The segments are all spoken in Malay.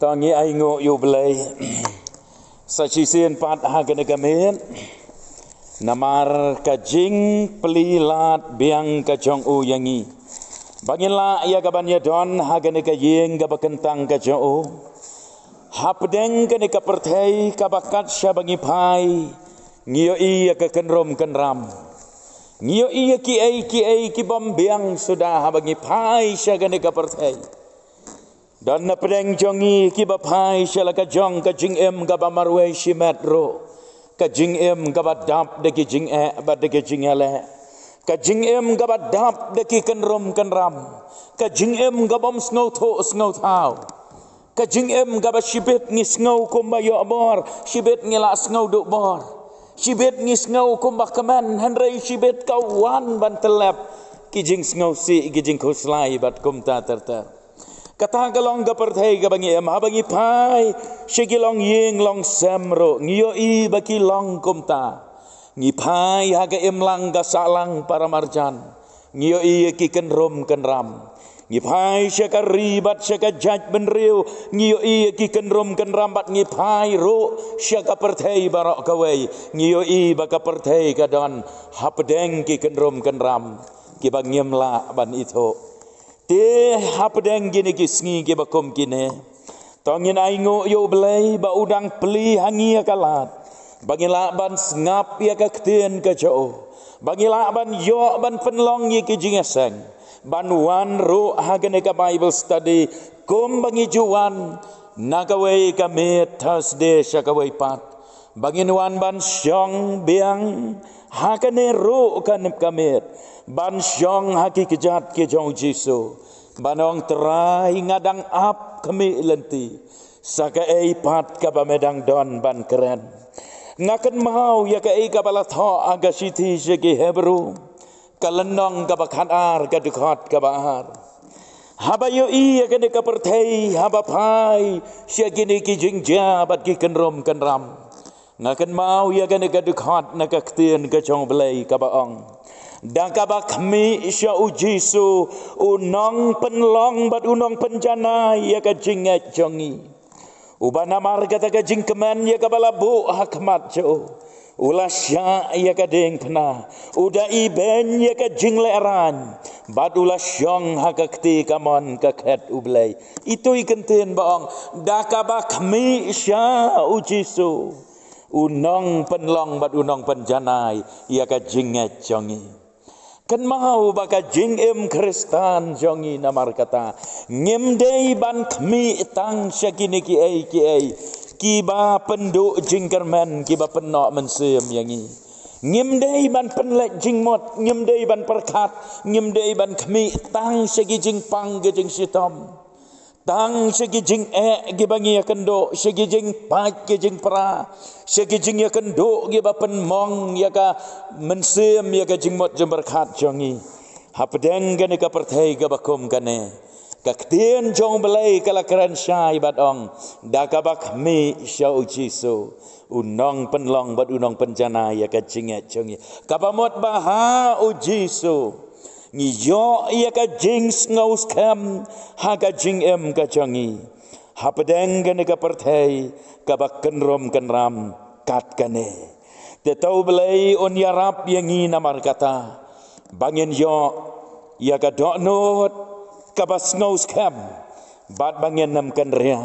Tangi aingo yu belai sacisian pat hagen gamen namar kajing pelilat biang kajong u yangi bangila ya gabannya don hagen kayeng gabakentang kajong u hapdeng kene kapertai kabakat syabangi pai ngio iya kekenrom kenram ngio iya ki ki bom biang sudah habangi pai syagane kapertai dan na pedeng jongi ki bapai syala ka jong ka jing em ka bamarwe shimetro ka jing em ka badap de ki jing e bad de ki jing ele ka jing em ka badap de ki kenrom kenram ka jing em ka bom snow tho snow thau ka jing em ka ba shibet ni snow kumba yo bor shibet ngila snow do bor shibet ni snow kumba kaman hanrei shibet ka wan ban telep ki jing snow si ki jing khoslai bat kumta terter kata galong gaperthai gabangi em habangi pai shigilong yeng long semro ngio i baki long kumta ngi pai haga em lang ga salang para marjan ngio i ki kenrom kenram ngi pai syaka ribat syaka jaj benriu ngio i ki kenrom kenram bat ngi pai ro syaka perthai barok kawai ngio i baka perthai kadon hapdeng ki kenrom kenram ki bangiem la ban ito te hapdeng gini kisngi ke bakom kine tongin aingo yo belai ba udang peli hangi akalat bangila ban ngap ya ka ktien ka jo bangila ban yo ban penlong ye ki jingeseng ban wan ro hagene ka bible study kom bangi juan nagawai ka me Thursday syakawai pat bangin wan ban syong biang hakane ro kanep kamet ban syong haki kejat ke jong Jisu banong terai ngadang ap kami lenti saka ei pat ka medang don ban keren ngaken mau ya ka ei ka bala tho aga siti segi Hebrew kalenong ka bakhanar ka dukhat ka bahar habayo i ya ka ka perthei haba pai segi ni ki jingja bat ki kenrom kenram ngaken mau ya ka dukhat na ka ktien ka chong belai ka baong dan kabak mi isya ujisu unong penlong bat unong penjana ya ka jinget jongi ubana marga ta ka jingkeman ya ka balabu hakmat jo ulasya ya ka deng pena uda iben ya ka jingleran bat ulasyong hakakti kamon ka khet ublai itu ikenten baong da kabak mi isya ujisu unong penlong bat unong penjana ya ka jinget jongi kan mau baka jing em Kristan jongi namar kata ngimdei ban kmi tang syakini ki ai ki ba penduk jingkerman ki ba penok mensem yangi ngimdei ban penlek jing mot ngimdei ban perkat ngimdei ban kmi tang syaki jing pang ge jing sitom tang syaki jing ge bangi kendo syaki jing pat ge jing pra syaki jing ya kendo ge ba pen mong ya ka mensem ya ka jing mot jemberkat jongi hapdeng gane ka perthai ga bakom gane ka ktien jong belai kala keren syai badong da ka bak mi syau jisu unong penlong bat unong penjana ya ka jinget jongi ka bamot baha ujisu ngiyo ya ka jing ngaus kam ha ka jing em ka jongi hapdeng gane ka perthai ka bak kenrom kenram kat kane te tau belai on yarap yangi namar kata bangin yo ya ka donot ka bas ngaus kam bat bangin nam kan ria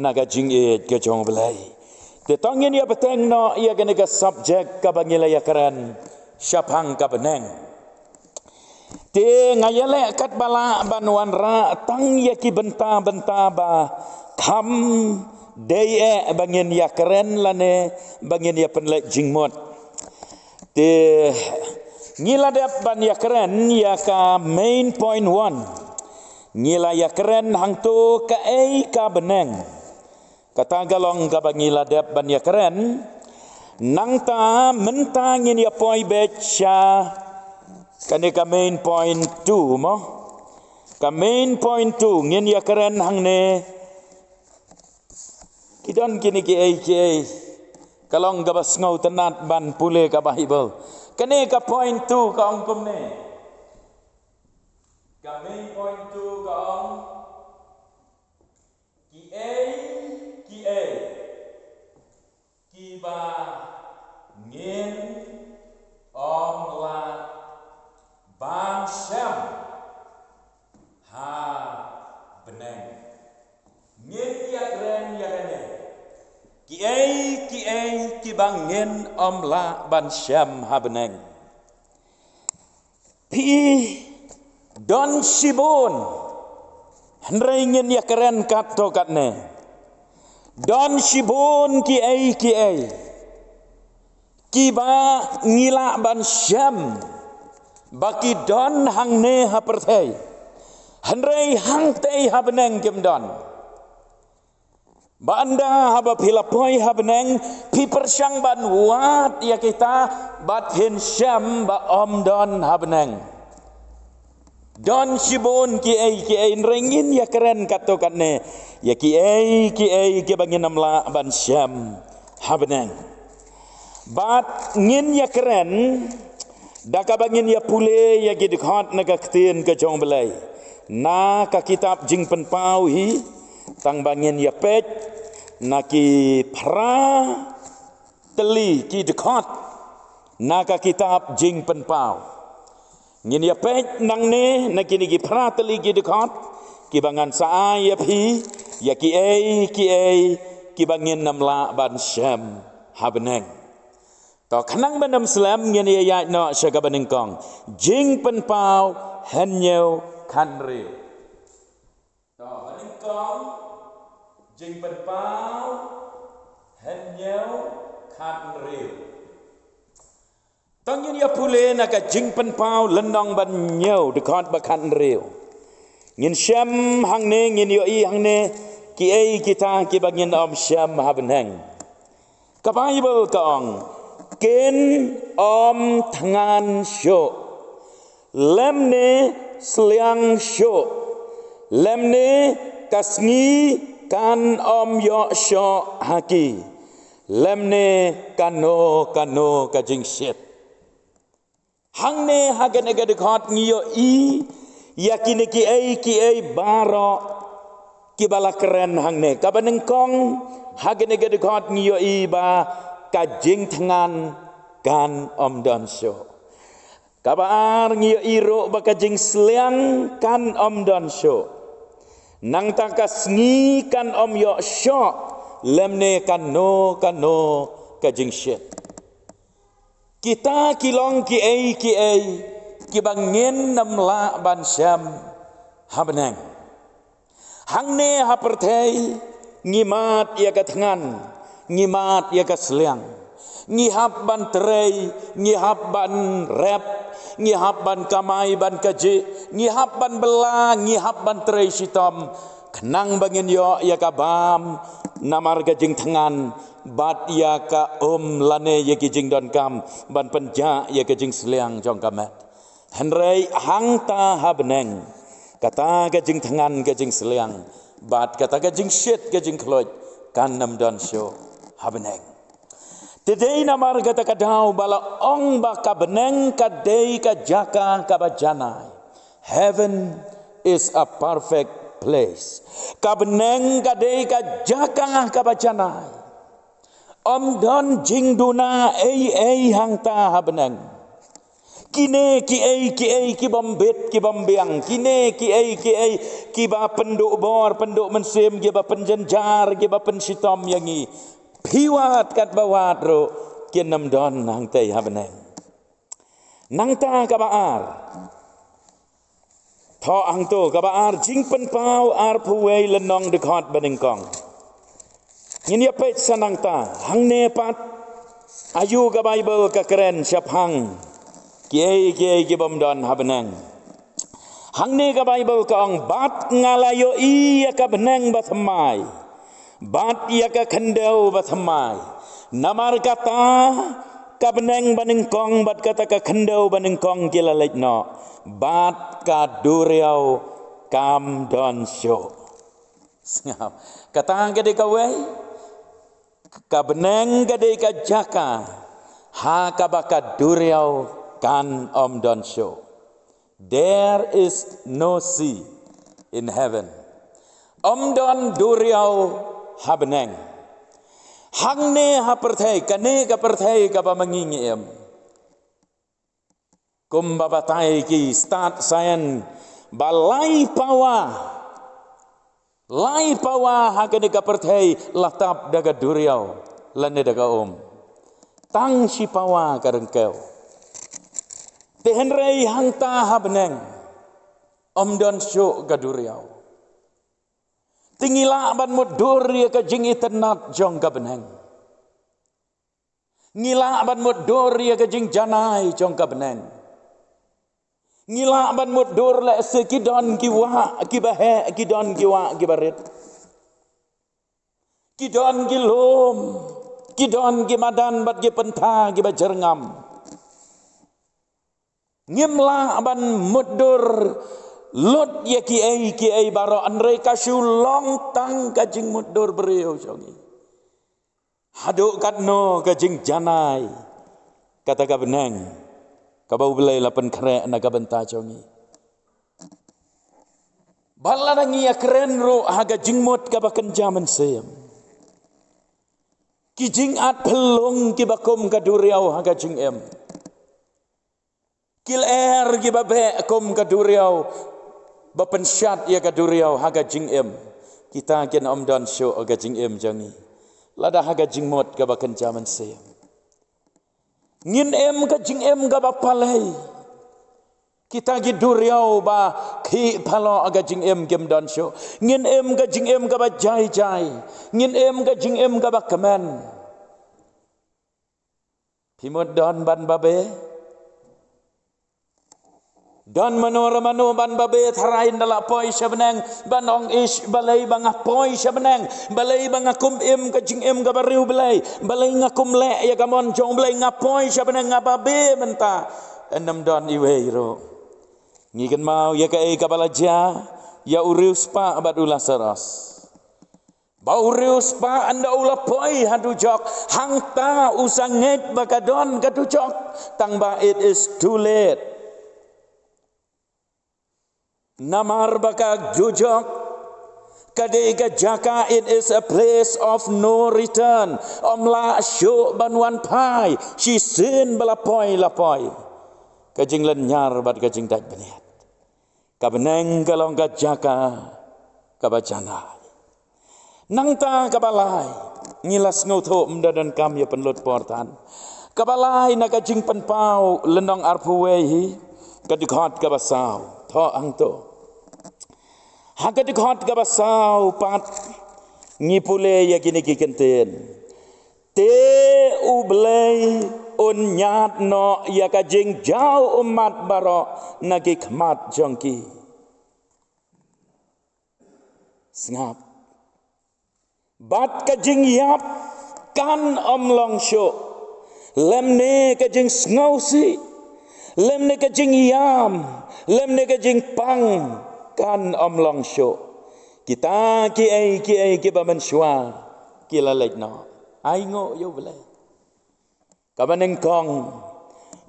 naga jing e ka jong belai te tongin ya beteng no ya gane ka subject ka bangila ya karan syapang ka beneng te ngayale kat bala banwan ra tang ya ki benta ba kam dei bangin ya keren lane bangin ya penlek jingmot te ngila dap ban ya keren ya ka main point 1 ngila ya keren hang tu ka ei ka beneng kata galong ka bangila dap ban ya keren nang ta mentangin ya poi becha kane ka main point 2 mo ka main point 2 ngin ya keren hang ne kidon kini ki ai kalong gabas ngau tenat ban pule ka Bible kane ka point 2 ka angkum ne ka main point 2 ka ang ki ai ya kene kiai ki bangin la ban syam habneng pi don sibon hendringin ya keren kat to katne don sibon kiai kiba ngila ban syam baki don hangne haperthei hendrei hangtei habneng kim don banda haba pilapoi habneng pi persyang ban wat ya kita bat hin syam ba om don habneng don sibon kiai ringin ya keren kato katne ya kiai ke bangin amla ban syam habneng bat ngin ya keren daka bangin ya pule ya gidikhat naga ktin ke jong belai na ka kitab jing pen pau hi tang bangin ya pet naki pra teli ki dekat naka kitab jing pen pau ngin ya pet nang ne naki ni pra teli ki dekat ki bangan sa ya phi ya kiai ki bangin namla ban syam habneng to khanang banam slam ngin ya no syaga baningkong jing pen pau henyo khanri to baningkong jing pen pau henyo khanri tong yin ya pule na ka jing pen pau lenong ban nyau dekat ba khanri ngin syam hang ne ngin yo I hang ne kiai kita ki bagin om syam habneng ka bible ka ong ken om thangan syo lemne sliang syo lemne kasngi kan om yo syo haki lemne kano kajing syet hangne hagen ega dekat ngiyo I yakini kiai baro kibala keren hangne kabanengkong hagen ega dekat ngiyo I ba kajing tangan kan om don syo kabar ngiyo iro ba kajing sliang kan om don syo nang takas ngi kan om yo syo lemne kano kajing syet kita kilong kiai kibangin namla ban syam habneng hangne haperthei ngimat ya katangan ngimat ya kasliang ngihap ban terei ngihap ban rep ngihap ban kamai ban kaji ngihap ban bela ngihap ban terei sitom kenang bangin yo ya kabam namar gajing tangan bat ya ka lane ya gijing don kam ban penja ya gajing sliang jong kamet henrei hangta habneng kata gajing tangan gajing sliang bat kata gajing syet gajing kloj kan nam don syo habneng tedei namar kata kadau bala ong ba kabneng kadei ka jaka ka bajana heaven is a perfect place kabneng kadei ka jaka ka bajana om don jing duna ei hangta habneng kine kiai ki bombet ki bombiang kine kiai ki ba penduk bor penduk mensim ki ba penjenjar ki ba pensitom yangi piwat kat bawat ro kinam don hang tei habneng nang ta ka baar tho ang to ka baar jing pen pau ar puwei lenong dekat baningkong ngin ya pet sanang ta hang ne pat ayu ka bible ka keren siap hang kiai ki bom don habneng hang ne ka bible ka ong bat ngalayo I ka beneng ba thamai bat ya ka khendau ba thamai namar kata ka beneng baningkong bat kata ka khendau baningkong kila lekno bat ka duriau kam don syo kata gede ka wei ka beneng gede ka jaka ha ka baka duriau kan om don syo there is no sea in heaven om don duriau habneng hangne haperthei kane ka perthei ka pamangingiem kumbabatai ki start sayan balai pawa Lai pawa hagani kaperthei latap daga duriau lane daga tang si pawa karengkeu tehenrei hangta habneng don syuk ga duriau tingila ban mudur ya ka jing iternat jong ga beneng ngila ban mudur ya ka jing janai jong ga beneng ngila ban mudur la sekidon kiwa kibahe kidon kiwa kibarit kidon gilum kidon gimadan bat gi pentha gi bajerngam ngimla ban mudur lot ya ki ai baro anrei kasu long tang ka jing mudur beriau jongi haduk katno ka jing janai kata ka beneng kabau belai lapan kere na kabenta jongi balanangi ya keren ro haga jingmot ka bakan jaman seyam ki jing at pelung ki bakum ka duriau haga jing em kil ki babe kum ka duriau bapen syat ya ka duriau haga jing em kita ken dan syo haga jing em jongi lada haga jingmot ka bakan jaman seyam ngin ka jing ka bapalai kita gi duriau ba ki phalo aga jing kem don sho ngin ka jing ka ba jai ngin ka jing ka ba kaman pimot don ban babe don manora mano ban babe tharain dala poi shabnang banong ish balai bangah poi shabnang balai bangah kum ka jing ka bariu balai ngakum le ya gamon jong balai ngapoi shabnang ngababe menta enam don iwe ro ngiken mau ya ka balaja ya urius pa abad ulah seras bau urius pa anda ulah poi hadu jok hangta usanget bakadon kadu jok tangba it is too late namar baka jujok kadega jaka it is a place of no return omla syo banwan pai si sin balapoi lapoi kajing lenyar bat kajing tak beniat kabeneng kalong ka jaka kabajana nangta kabalai ngilas ngotho mdadan kam ya penlut portan kabalai na kajing penpau lenong arpuwehi kadikhat kabasau tho angto hakat khot ka basau pat ngipule ya kini kikenten te ublei unyat no ya ka jing jau umat baro nagi khmat jongki snap bat ka jing yap kan omlong sho lemne ka jing snausi lemne ka jing yam lemne ka jing pang kan omlong syo kita ki ba menshwa kila lekno ai ngo yo belai kabaneng kong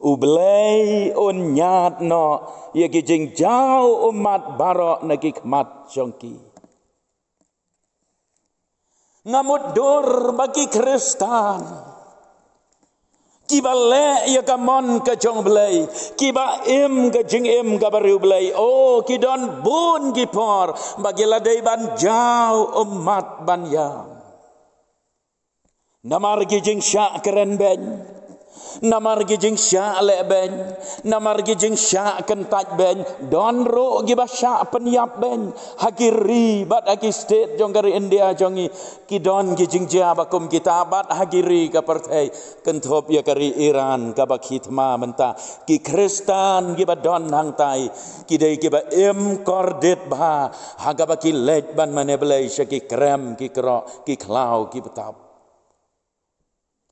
u belai on nyat no ye ki jing jau umat baro na ki khmat jongki ngamut dur bagi Kristan kiba le ya kamon ka jong belai kiba ka jing ka bariu belai kidon bun gipor bagi ladai ban jau umat ban yang namar gijing syak keren ben namar gijing syak le ben namar gijing syak kentat ben don ro giba syak penyap ben hagiri bat hagi state jong kari India jongi kidon gijing jabakum kita bat hagiri ka partai kentop ya kari Iran ka bakhitma menta ki Kristan giba don hang tai kidai giba kordet ba haga baki lej ban mane belai syaki krem ki kro ki klau ki betap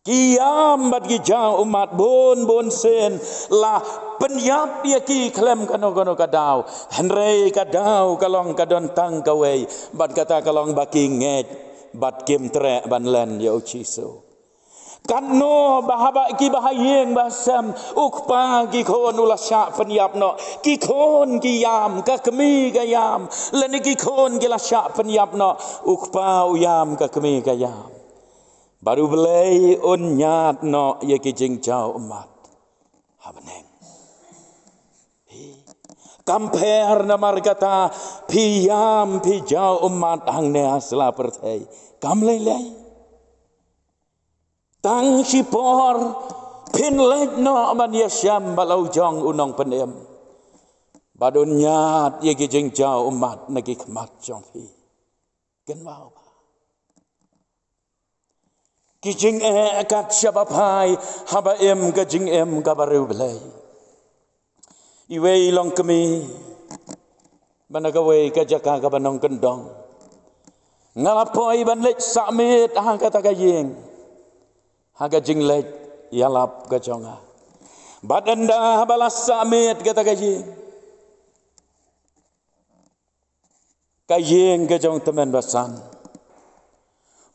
kiam bat ki jauh umat bon sen lah penyap ya ki klem kano kadau henrei kadau kalong kadon tang kawei bat kata kalong baki nget bat kim tre ban len ya uciso kano bahaba ki bahayeng basam ukpa ki kon ulah syak penyap no ki kon ki yam ka kemi ka yam len ki kon ki la syak penyap no ukpa uyam ka kemi ka yam baru belai unyat no ye ki jing jau umat habeneng compare namar kata พยายามพี่เจ้าอุมาตหังเนียสลาประเทศกำเลยตั้งชิปอร์พินเล็กน้อมันยาชามบาลาวจองอุนองปนเอ็มบาดุนญาติยกิจิงเจ้าอุมาตนักิขมัดจองพี่กันว่ากิจิงกัดชาบพายฮับเอ็มกิจิงเอ็มกับบาริวเบลยอีเวลองกมีบันกเวกจักกะบันองกันดองngalapoi ban lech samit ha kata kayeng ha gajing lech yalap gajonga badanda balas samit kata kayeng gajong teman basan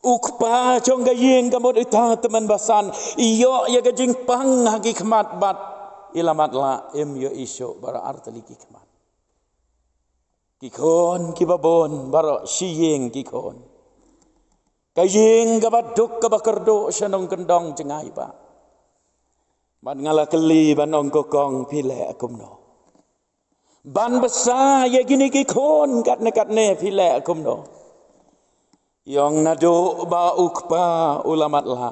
ukpa jong kayeng kamot ita teman basan iyo ya gajing pang hagi khmat bat ilamat la em yo iso bara artali kikmat kikon kibabon baro siyeng kikon kayeng kabaduk kabakerdo syanong kendong cengai ba ban ngala keli ban ong kokong pile akumno ban besar ya gini kikon kat ne pile akumno yong nado ba ukpa ulamat la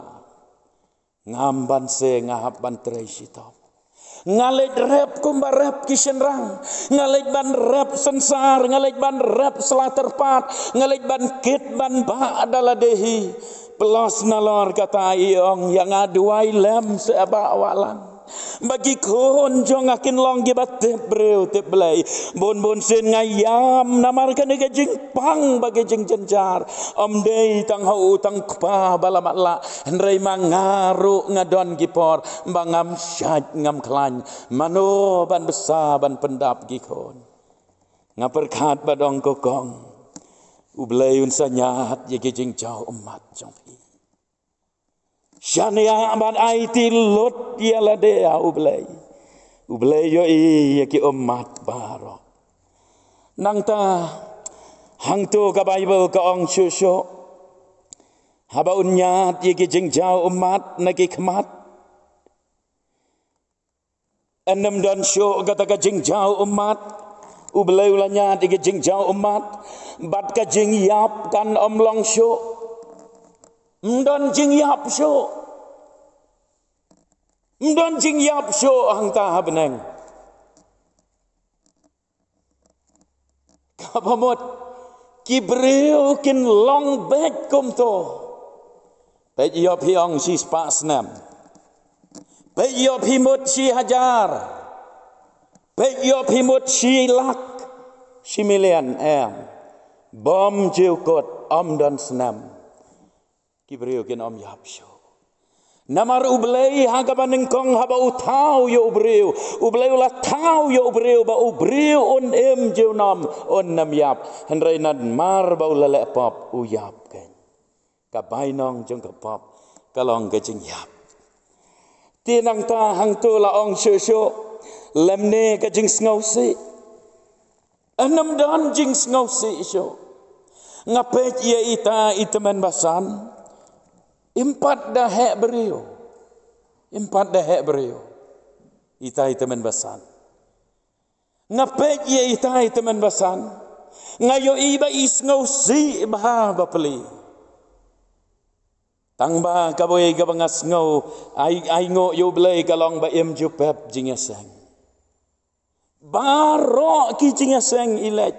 ngamban se ngahap ban treisitop ngalit rap kumba rap kisenrang ngalit ban rap sensar ngalit ban rap selaterpat ngalit ban kit ban ba adalah dehi pelos nalor kata iong yang aduai lem seaba walang bagi kon jong akin long gibat breu te blai bon sen ngayam namarkan ke jing pang bagi jing jenjar om dei tang hau tang pa balamat la henrei mangaru ngadon gipor bangam syaj ngam klan mano ban besar ban pendap gikon ngaperkat badong kokong ublai un sanyat ye jing jauh umat jong Shania aman aiti lot yala dea ublay yo i umat baro nang ta hang tu ka Bible ka ong syusyo haba unyat yaki jengjau umat naki khmat enam dan syo kata ka jengjau umat ublay ulanyat yaki jengjau umat bat ka jengyap kan omlong syo Mdon jing yap syo hang ta habneng kabamot kibreu kin long bek kum to pe yo piong si spasnam pe yo pimut si hajar pe yo pimut si lak si milian bom jiukot don snam kibreu kin om yap syo namar ublay hagaban kong haba utau yo ublay la tau yo ba ubreu on jeunam on nam yap henrei nad mar ba ulale pop uyap ken ka bainong jong ka pop kalong ka jing yap tinang ta hang tu la ong syo lemne ka jing snausi enam dan jing snausi syo ngapet ye ita iteman basan Empat dahek beriu. Itai teman basan. Ngapek ye itai teman basan. Ngayo iba isngau si bah bapeli. Tangba kaboy gabangas ngau ai ngo yo blay kalong ba em jupep jingasang. Baro ki jingasang ilet.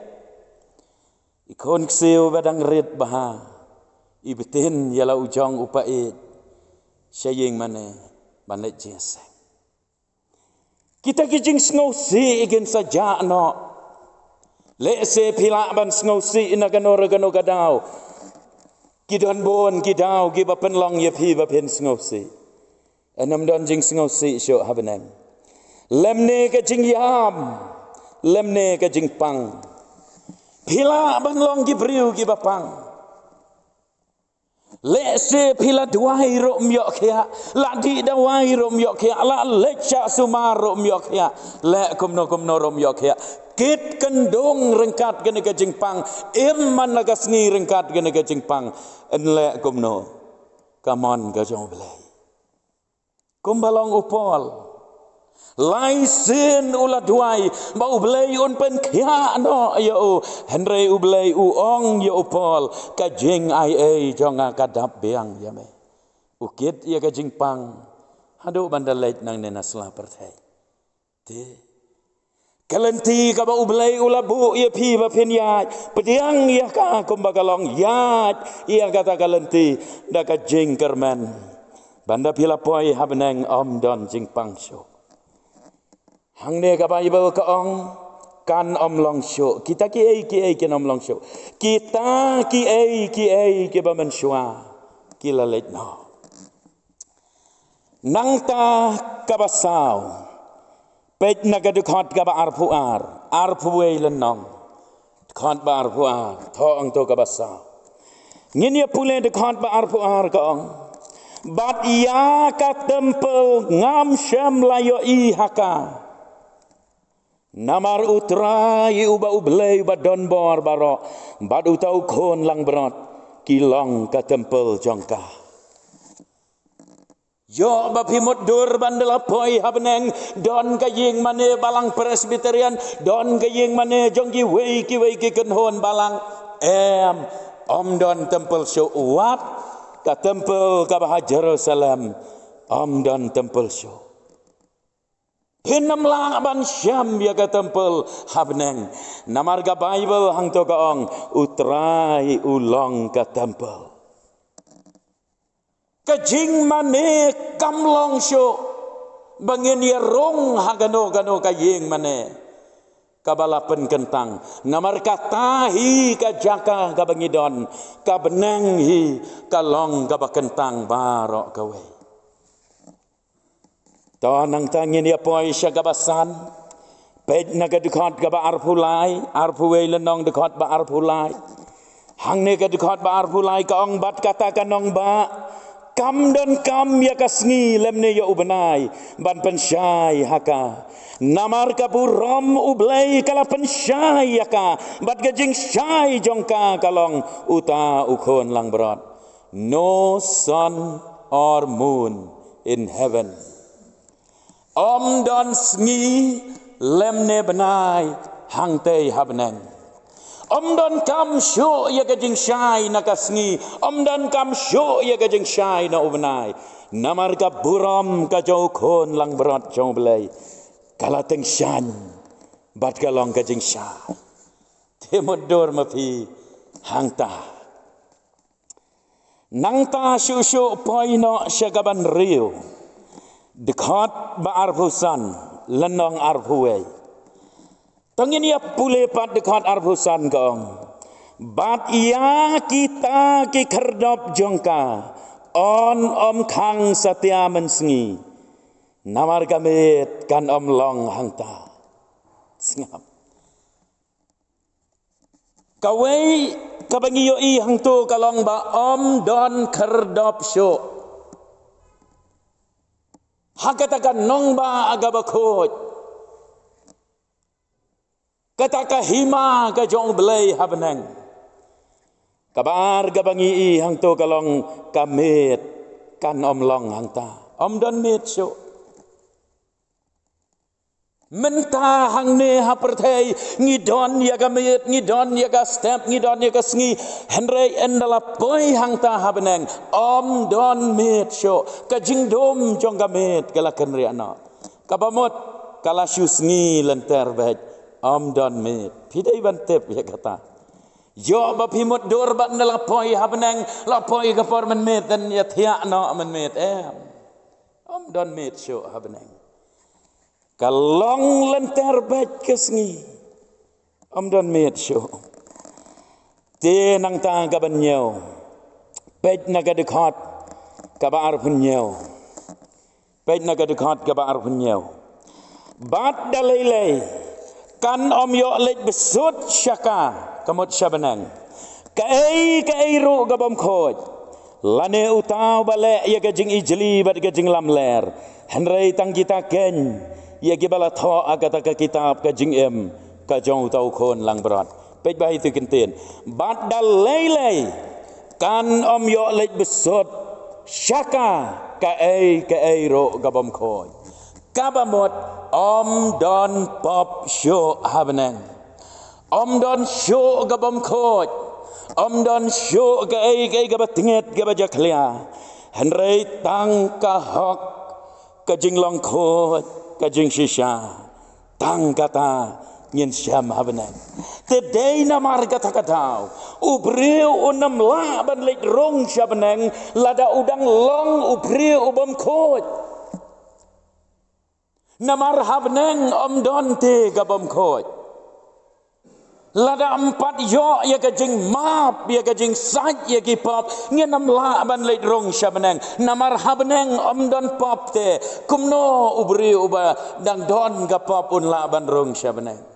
Ikon kseu badang red bah. Ibtin yala ujong upait sayeng mane banet jeseng kita kijing sngosi igen saja no le se pila ban sngosi inagano gadau kidon bon kidau giba penlong ye pi ba pen sngosi enam don jing sngosi syo habenang lemne ka jing yam lemne ka jing pang pila ban long gibriu giba pang le se pila duai ro myok khia la di dawai ro myok khia la lecha sumar ro myok khia le kumno ro myok khia kit kendong rengkat gene ke jingpang man naga sngi rengkat gene ke jingpang en le kumno kamon ga jong blai kumbalong upol lai sin ula duai ba ublei un pen khia no ya u henry ublei u ong ya u pol ka jing ai e jonga kadap beang ya me ukit ya ka jing pang hadu bandalait nang nenasla perthai te kalenti ka ba ublei ula bu ya phi ba phen ya pediang ya ka kumbagalong ya ya kata kalenti da ka jing kerman banda pila poi habneng om don jing pang sho hang ne ka Bible ka ong kan om long sho kita ki ai ken om long sho kita ki ai ke ba man shwa ki la let no nang ta ka ba sao pet na ga du khot ka ba arpu we len nong khot ba arpu ar tho ang to ka ba sao ngin ya pule de khot ba arpu ar ka ong bat ya ka tempel ngam syam layo I haka namar utrai uba ublei ba don bor baro bad utau khon lang brot kilong ka tempel jongka yo ba phimot dur bandela poi habneng don ka ying mane balang presbyterian don ka ying mane jongki wei ki ken hon balang om don tempel show wat ka tempel ka bah Jerusalem om don tempel show Hinam lang ban syam ya ka tempel habneng namar ka Bible hang to ka ong utrai ulong ka tempel ka jing mane kamlong syo bangin ya rong hagano ka yeng mane kabalapen kentang namar ka tahi ka jaka ka bangidon ka beneng hi ka long ka bakentang barok kawe Tonang tangin ya poi syagabasan pet naga dukhat ka ba arpulai arpuwe lenong dukhat ba arpulai hang ne ka dukhat ba arpulai ka ong bat kata ka nong ba kam don kam ya kasngi lemne ya ubenai ban pensyai haka namar ka burom ublei kala pensyai haka bat gajing syai jongka kalong uta ukhon lang berat no sun or moon in heaven Om don sngi lemne benai hang tei habneng. Om don kam sho ya gajing syai na kasngi. Om don kam sho ya gajing syai na ubenai. Namar ka buram ka jau khon lang berat jau belai. Kala teng syan bat kalong gajing syai. Temodor mapi hang ta. Nang ta shu poi no syagaban riu. Dekat ba arfusan lenong arfuwe tangin ya pule pat dekat arfusan kong bat ya kita ki kerdop jongka on om khang satya mensngi namar kamit kan om long hangta singap kawai kabangi yo I hangtu kalong ba om don kerdop syo Hakatakan nongba aga bakot. Kataka hima ka jong belai habneng. Kabar gabangi I hang to kalong kamit kan om long hang ta. Om don mit syo. Menta hang ne ha perthai ngidon ya kamit ngidon ya ka step ngidon ya ka sngi henry endala poi hang ta habneng om don mit syo ka jingdom jong kamit kala kenriana kabamot kala syu sngi lenter bet om don mit pidai bantep ya kata yo ba phimot dor ba ndala poi habneng la poi ka por men mit dan ya thia no men mit om don mit syo habneng kalong lenter bet kesngi om don met syo te nang ta ka banyo pet naga dekat ka ba arpunyo pet naga dekat ka ba arpunyo bat dalele kan om yo lek besut syaka kamot syabanang kai ro ka bom khoj lane utau bale ya gajing ijli bat gajing lamler henry tang kita ken ya gibala tho agata ka kitab ka jing ka jong tau khon lang berat pej bai tu kenten bat dal lele kan om yo lek besot syaka ka ai ro gabam khoi kabamot om don pop show habneng om don show gabam khoj om don show gai gabatinget gabajaklia henrei tang ka hok ka jinglong khoj ka jing shisha tang kata nyen syam habneng tedei namar kata katau ubriu unam la ban lek rong syabneng lada udang long ubriu ubam khoj namar habneng om don te gabam khoj lada empat yo ya kajing map ya kajing saj ya ki pop ngenam la ban lek rong syabneng namar habneng om don pop te kumno ubriu uba dang don ga pop un la ban rong syabneng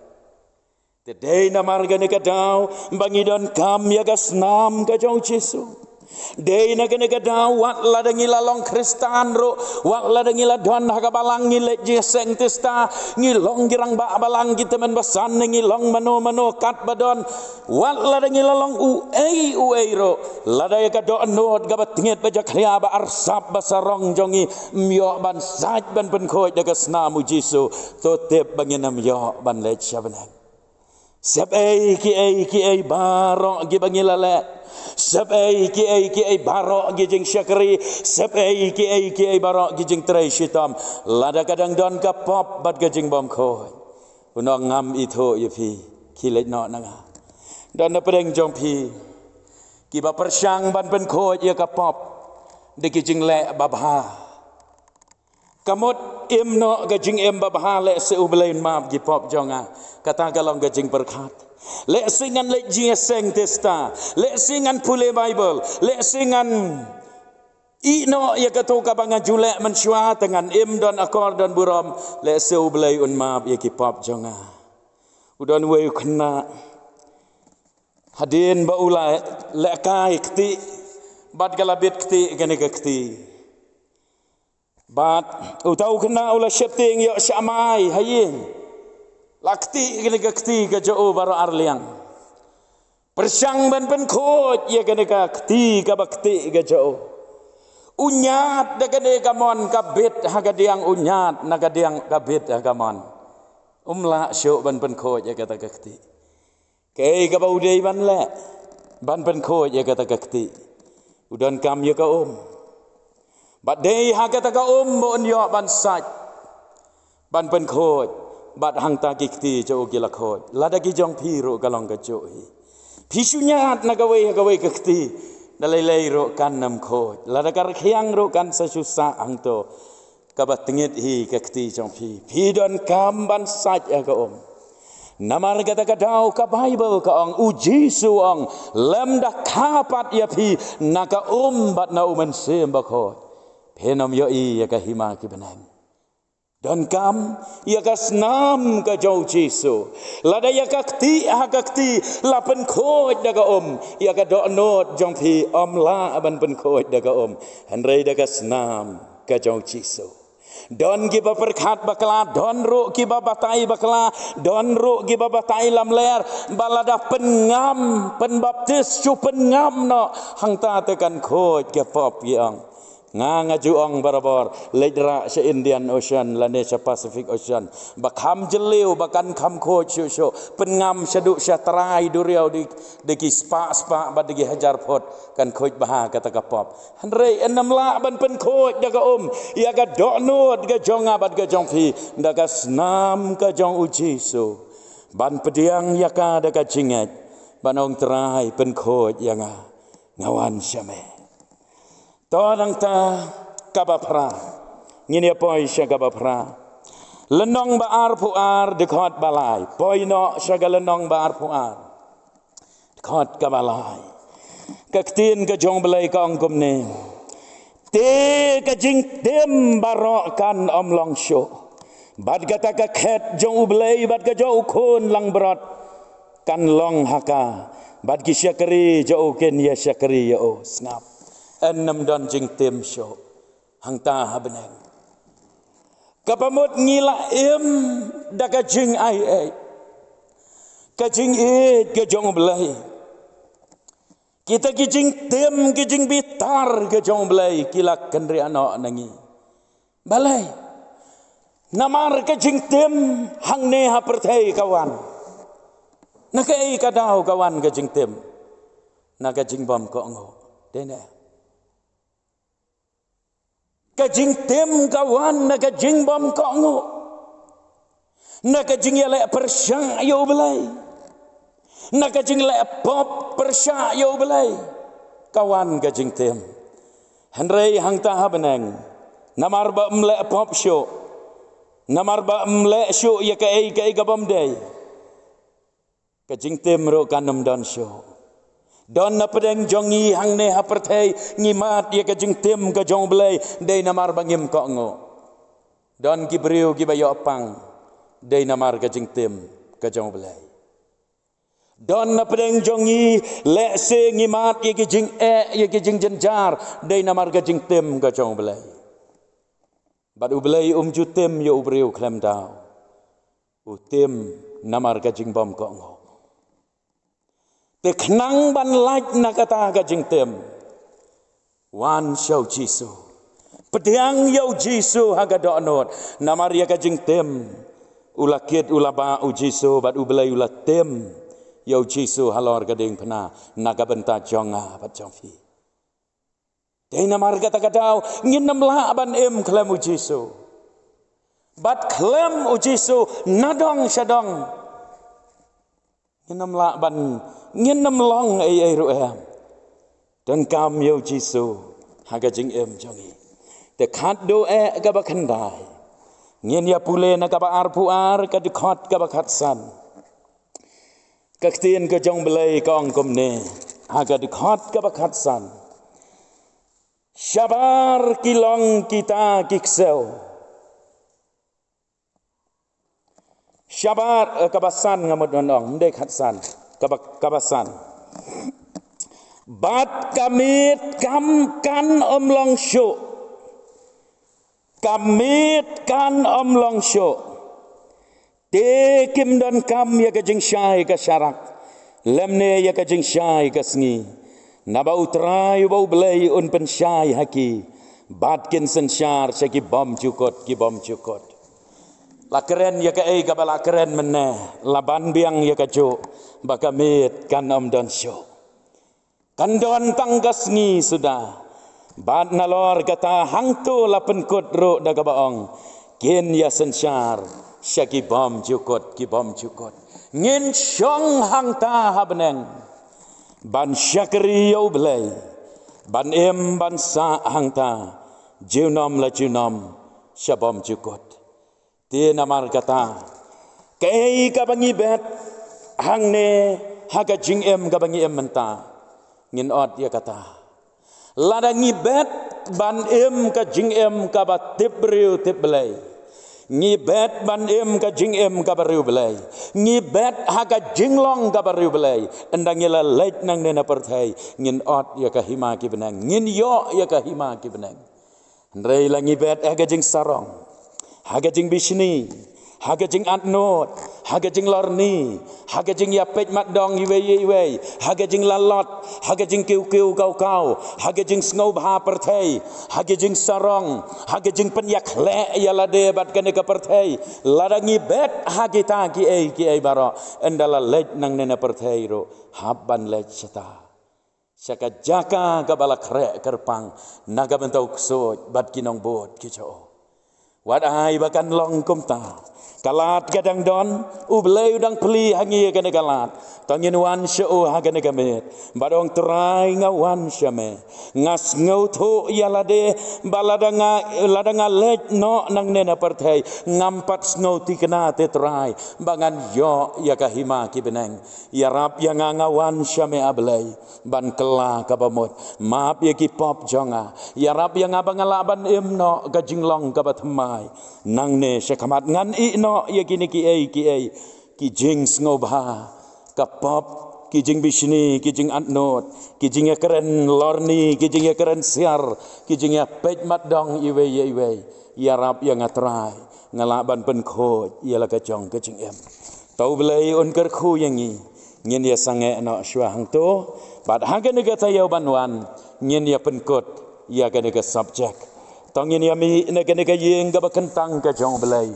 tedei namar gane kadau bangidon kam ya gasnam ka jong Jesu dei na gane kadau wat la dangila long kristan ro wat la dangila don ha balang ngile jeseng testa ngilong girang ba balang kita men basan ngilong mano kat badon wat la dangila long u ro la da ka do anot ga batinget ba jaklia ba arsap basarong jongi myo ban saj ban pen khoj da gasnam Jesu to tep banginam yo ban le chabanang sab ki barok gi bangilale sab ki barok gi jing syakri sab ki barok gi jing trai shitam lada kadang don ka pop bat ga jing bom khoi unong ngam itho yepi ki le no nanga don na pedeng jong pi ki ba persyang ban pen khoi ya ka pop de ki jing le babha kamot no gajing babha le se ublein map gi pop jonga kata kalong gajing berkat le singan le jeseng testa le singan pule bible le singan ino ya kato ka banga jule mensyua dengan don akor don buram le se ublei un map ya ki pop jonga udon we kena hadin ba ulai le kai kti bad galabit kti gane kti bat utau kena ula syepting yo syamai hayin lakti gene kti ga jo baro arliang persyang ban pen khoj ye gene ka kti ka bakti ga jo unyat da gene ka mon ka bet ha ga diang unyat na ga diang ka bet ha ga mon umla syo ban pen khoj ye kata ka kti ke ga bau dei ban le ban pen khoj ye kata ka kti udon kam ye ka bat dei ha kata ka bon yo ban saj ban pen khoj bat hang ta kikti jo gila khoj lada ki jong pi ro galong ka jo hi phisunyat na gawe kikti dalai ro kan nam khoj lada kar khiang ro kan sa susa ang to ka bat tingit hi kikti jong pi don kam ban saj ya ka namar kata ka dau ka bible ka ong Jesu ong lem da kapat ya pi na ka bat na men sem ba khoj penom yo ya ka hima ki benang don kam ya ka snam ka jau Jesu lada ya ka kti ha ka kti la pen khoj da ka ya ka do not jong pi la ban pen khoj da ka hanrei da ka snam ka jau Jesu don ki ba perkhat bakla don ro ki ba batai bakla don ro ki ba batai lam ler balada pengam pen baptis chu pengam no hang ta tekan khoj ke pop yang nga juong barabor ledra se Indian Ocean Lanesia Pacific Ocean bakham jeliu bakan kham kho chu pengam seduk syatrai duriau di ki spa bad di hajar pot kan khoj baha kata ka pop hanrei enam la ban pen khoj da ka ya ga donot ga jonga bad ga jong pi da ka snam ka jong Jesu ban pediang ya ka da ka jinget banong trai pen khoj yang ngawan syame Todang ta kabapra ngini poi sya kabapra lenong baar puar dekat balai poi no sya lenong baar puar dekat kabalai kaktin ka jong balai ka ongkum ne te ka jing tem barok kan long syo bad kata ka khet jong ublai bad ka jo khon lang brot kan long haka bad ki syakri jo ken ya syakri yo snap enam don jing tem syo hang ta habneng kapamut ngila da ka jing ai ka jing ka jong belai kita ki jing tem ki jing bitar ka jong belai kila kendri ano nangi balai Namar ka jing tem hang ne ha perthei kawan. Na ka ei ka dau kawan ka jing tem. Na ka jing bom ko ngo. Dene. Ka jing tem kawan na ka jing bom ko ngo. Na ka jing ya le persang yo belai. Na ka jing le pop persang yo belai. Kawan ka jing tem. Henrei hang ta ha beneng. Namar ba mle pop show. Namar ba mle show ya ka ei ka bom dei. Ka jing tem ro kanam don show. Don na pedeng jongi hang ne ha perthei ngimat ya ka jing tem ka jong belai dei namar bangim ko ngo. Don ki briu ki bayo pang dei namar ka jing tem ka jong belai. Don na pedeng jongi le se ngimat ya ki jing ya ki jing jenjar dei namar ka jing tem ka jong belai. Bad u belai ju tem yo briu klem dau. U tem namar ka jing bom ko ngo. Te khnang ban lach na kata ka jing tem. Wan show Jisu. Pedang yo Jisu haga do anot. Namar ya ka jing tem. Ulakit ulaba u Jisu bat u belai ula tem. Yo Jisu halor ka ding pena. Naga benta jonga bat jongfi. Dei namar kata kadau. Nginam la ban klem u Jisu. Bat klem u Jisu nadong syadong. Nginam la ban nginam long ai ru em. Dan kam yo Jisu haga jing jongi. Te khat do ka ba khandai. Ngin ya pule na ka ba ar puar ka dikhot ka ba khat san. Ka tien ka jong belai ka ong kom ne. Haga dikhot ka ba khat san. Syabar kilong kita kiksel. Syabar kabasan ngamut nondong mendek hatsan kabasan. Bat kamit kam kan long syo. Kamit kan long syo. Te kim don kam ya ka jing syai ka syarak. Lemne ya ka jing syai ka sngi. Naba utrai bau belai un pen syai haki. Bat kin sen syar syaki bom cukot ki bom cukot. La keren ya ka ei ka bala keren menne la ban biang ya ka jo bakamit kan don syo. Kan don tanggas ni sudah. Bat nalor kata hangto la penkot ro da ka baong. Kin ya sensyar syaki bom jukot ki bom jukot. Ngin syong hang ta ha beneng. Ban syakri yo belai. Ban ban sa hang ta. Junom la junom syabom jukot. Dia namar kata, kei ka bangi bet hang ne haga jing ka bangi menta. Ngin ot ya kata. Lada ngi bet ban ka jing ka ba tip riu tip belai. Ngi bet ban ka jing ka ba riu belai. Ngi bet haga jinglong ka ba riu belai. Endang ila leit nang ne na perthai. Ngin ot ya ka hima ki benang. Ngin yo ya ka hima ki benang. Rei la ngi bet haga jing sarong. Haga jing bisni, haga jing atnot, haga jing lorni, haga jing yapet matdong iwe, haga jing lalot, haga jing kiu kau, haga jing sngob ha perthei, haga jing sarong, haga jing penyak le yalade bat kene ka perthei, ladangi bet hagita ki ei baro, endala lej nang nena perthei ro, habban lej seta. Syaka jaka ka bala krek kerpang, naga bentau ksoj bat kinong bot kicho. Wadai bakan long kumta. Kalat kadang don. Ublay udang peli hangi kena kalat. Tangin wan sya'u hagana kamit. Badong terai ngawan syame. Ngas ngau tu yalade. Baladanga lej no nang nena perthai. Ngampat ngau ti kena te terai. Bangan yo ya kahima ki beneng. Ya rap yang ngawan syame ablay. Ban kela kabamut. Maaf ya ki pop jonga. Ya rap yang abang alaban no kajinglong kabathmai. Nang ne syakamat ngan no ya kini ki ei ki jing ngobha kapop ki jing bisni ki jing atnot ki jing keren lorni ki jing keren siar ki jing pej matdong iwe ya rap yang atrai ngalaban pen khoj ya la ka jong ka jing tau belai on ker khu yang ni ngin ya sange no shwa hang to bat hagen ga ta yau banwan ngin ya pen kot ya ga ga subject Tongin yami nega yeng ga bakentang ka jong belai.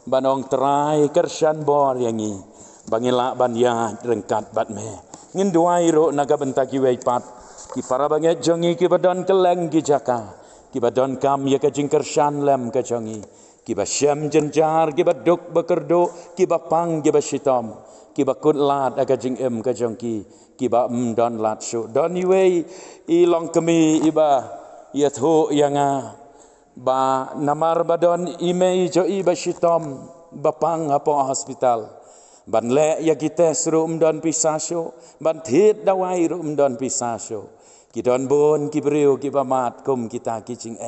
Banong terai kersan bor yangi. Bangila ban ya rengkat bat me. Ngin duai ro naga bentaki wei pat. Ki para banget jongi ki badon keleng ki jaka. Ki badon kam ya ka jing kersan lem ka jongi. Ki ba syam jenjar ki baduk bekerdo ki bapang ki basitom. Ki bakut lat aga jing em ka jongki. Ki ba don lat su. Don iwei i long kemi iba ya thu yanga. Ba namar badon imei jo i basitom bapang apo hospital. Ban le ya kita seru don pisasyo. Ban thit dawai ru don pisasyo. Ki don bon ki beriu ki bamat kum kita ki jing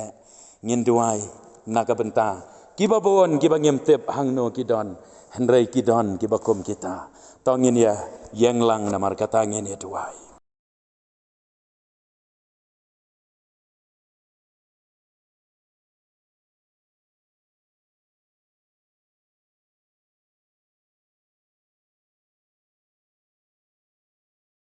ngin duai naga benta. Ki ba bon ki ba ngimtep hang no ki don. Henrei ki don ki ba kum kita. Tongin ya yang lang namar kata ngin ya duai.